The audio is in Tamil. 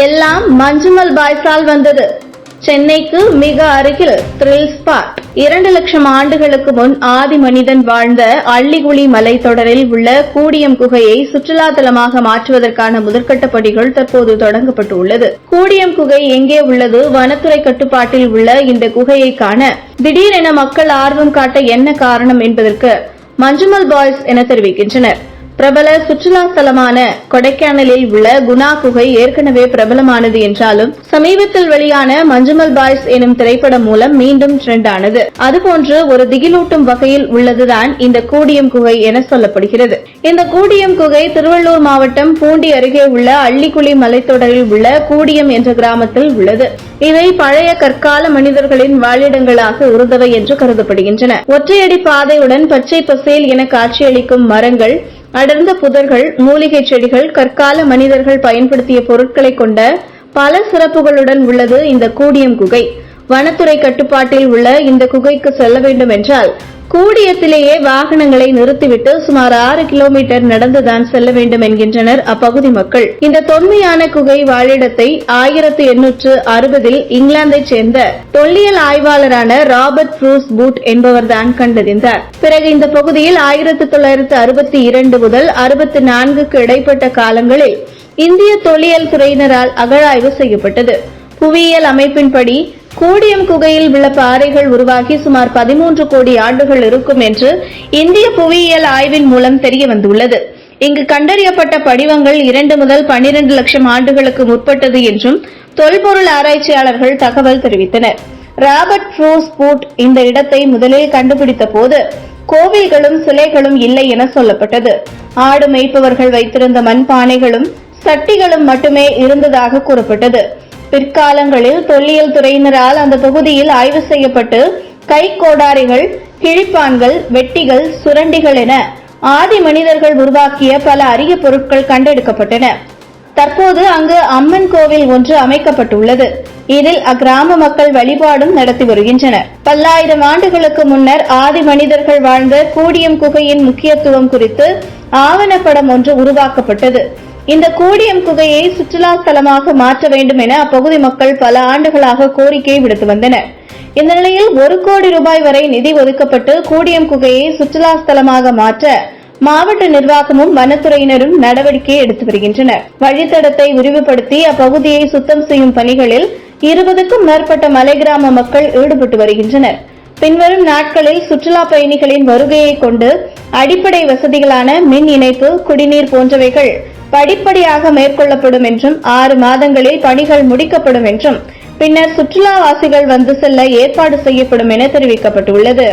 எல்லாம் மஞ்சுமல் பாய்ஸால் வந்தது. சென்னைக்கு மிக அருகில் த்ரில் ஸ்பாட். 2 லட்சம் ஆண்டுகளுக்கு முன் ஆதி மனிதன் வாழ்ந்த அள்ளிகுளி மலைத்தொடரில் உள்ள கூடியம் குகையை சுற்றுலா தலமாக மாற்றுவதற்கான முதற்கட்ட பணிகள் தற்போது தொடங்கப்பட்டுள்ளது. கூடியம் குகை எங்கே உள்ளது? வனத்துறை கட்டுப்பாட்டில் உள்ள இந்த குகையை காண திடீரென மக்கள் ஆர்வம் காட்ட என்ன காரணம் என்பதற்கு மஞ்சுமல் பாய்ஸ் என தெரிவிக்கின்றனர். பிரபல சுற்றுலா தலமான கொடைக்கானலில் உள்ள குணா குகை ஏற்கனவே பிரபலமானது என்றாலும் சமீபத்தில் வெளியான மஞ்சுமல் பாய்ஸ் எனும் திரைப்படம் மூலம் மீண்டும் ட்ரெண்ட் ஆனது. அதுபோன்று ஒரு திகிலூட்டும் வகையில் உள்ளதுதான் இந்த கூடியம் குகை என சொல்லப்படுகிறது. இந்த கூடியம் குகை திருவள்ளூர் மாவட்டம் பூண்டி அருகே உள்ள அள்ளிக்குளி மலைத்தொடரில் உள்ள கூடியம் என்ற கிராமத்தில் உள்ளது. இவை பழைய கற்கால மனிதர்களின் வாழிடங்களாக இருந்தவை என்று கருதப்படுகின்றன. ஒற்றையடி பாதையுடன் பச்சை பசேல் என காட்சியளிக்கும் மரங்கள், அடர்ந்த புதர்கள், மூலிகை செடிகள், கற்கால மனிதர்கள் பயன்படுத்திய பொருட்களை கொண்ட பல சிறப்புகளுடன் உள்ளது இந்த கூடியம் குகை. வனத்துறை கட்டுப்பாட்டில் உள்ள இந்த குகைக்கு செல்ல வேண்டும் என்றால் கூடியத்திலேயே வாகனங்களை நிறுத்திவிட்டு சுமார் 6 கிலோமீட்டர் நடந்துதான் செல்ல வேண்டும் என்கின்றனர் அப்பகுதி மக்கள். இந்த தொன்மையான குகை வாழிடத்தை 1860 இங்கிலாந்தைச் சேர்ந்த தொல்லியல் ஆய்வாளரான ராபர்ட் ப்ரூஸ் பூட் என்பவர்தான் கண்டறிந்தார். பிறகு இந்த பகுதியில் 1962 முதல் 64க்கு இடைப்பட்ட காலங்களில் இந்திய தொல்லியல் துறையினரால் அகழாய்வு செய்யப்பட்டது. புவியியல் அமைப்பின்படி கூடியம் குகையில் உள்ள பாறைகள் உருவாகி சுமார் 13 கோடி ஆண்டுகள் இருக்கும் என்று இந்திய புவியியல் ஆய்வின் மூலம் தெரிய வந்துள்ளது. இங்கு கண்டறியப்பட்ட படிவங்கள் 2 முதல் 12 லட்சம் ஆண்டுகளுக்கு முற்பட்டது என்றும் தொல்பொருள் ஆராய்ச்சியாளர்கள் தகவல் தெரிவித்தனர். ராபர்ட் ப்ரூஸ் பூட் இந்த இடத்தை முதலில் கண்டுபிடித்த போது கோவில்களும் சிலைகளும் இல்லை என சொல்லப்பட்டது. ஆடு மேய்ப்பவர்கள் வைத்திருந்த மண்பானைகளும் சட்டிகளும் மட்டுமே இருந்ததாக கூறப்பட்டது. பிற்காலங்களில் தொல்லியல் துறையினரால் அந்த பகுதியில் ஆய்வு செய்யப்பட்டு கைக்கோடாரிகள், கிழிப்பான்கள், வெட்டிகள், சுரண்டிகள் என ஆதி மனிதர்கள் உருவாக்கிய பல அரிய பொருட்கள் கண்டெடுக்கப்பட்டன. தற்போது அங்கு அம்மன் கோவில் ஒன்று அமைக்கப்பட்டுள்ளது. இதில் அக்கிராம மக்கள் வழிபாடும் நடத்தி வருகின்றனர். பல்லாயிரம் ஆண்டுகளுக்கு முன்னர் ஆதி மனிதர்கள் வாழ்ந்த கூடியம் குகையின் முக்கியத்துவம் குறித்து ஆவணப்படம் ஒன்று உருவாக்கப்பட்டது. இந்த கூடியம் குகையை சுற்றுலா ஸ்தலமாக மாற்ற வேண்டும் என அப்பகுதி மக்கள் பல ஆண்டுகளாக கோரிக்கை விடுத்து வந்தனர். இந்த நிலையில் 1 கோடி ரூபாய் வரை நிதி ஒதுக்கப்பட்டு கூடியம் குகையை சுற்றுலா ஸ்தலமாக மாற்ற மாவட்ட நிர்வாகமும் வனத்துறையினரும் நடவடிக்கை எடுத்து வருகின்றனர். வழித்தடத்தை விரிவுபடுத்தி அப்பகுதியை சுத்தம் செய்யும் பணிகளில் 20க்கும் மேற்பட்ட மலை கிராம மக்கள் ஈடுபட்டு வருகின்றனர். பின்வரும் நாட்களில் சுற்றுலா பயணிகளின் வருகையை கொண்டு அடிப்படை வசதிகளான மின் இணைப்பு, குடிநீர் போன்றவைகள் படிப்படியாக மேற்கொள்ளப்படும் என்றும் 6 மாதங்களில் பணிகள் முடிக்கப்படும் என்றும் பின்னர் சுற்றுலாவாசிகள் வந்து செல்ல ஏற்பாடு செய்யப்படும் என தெரிவிக்கப்பட்டுள்ளது.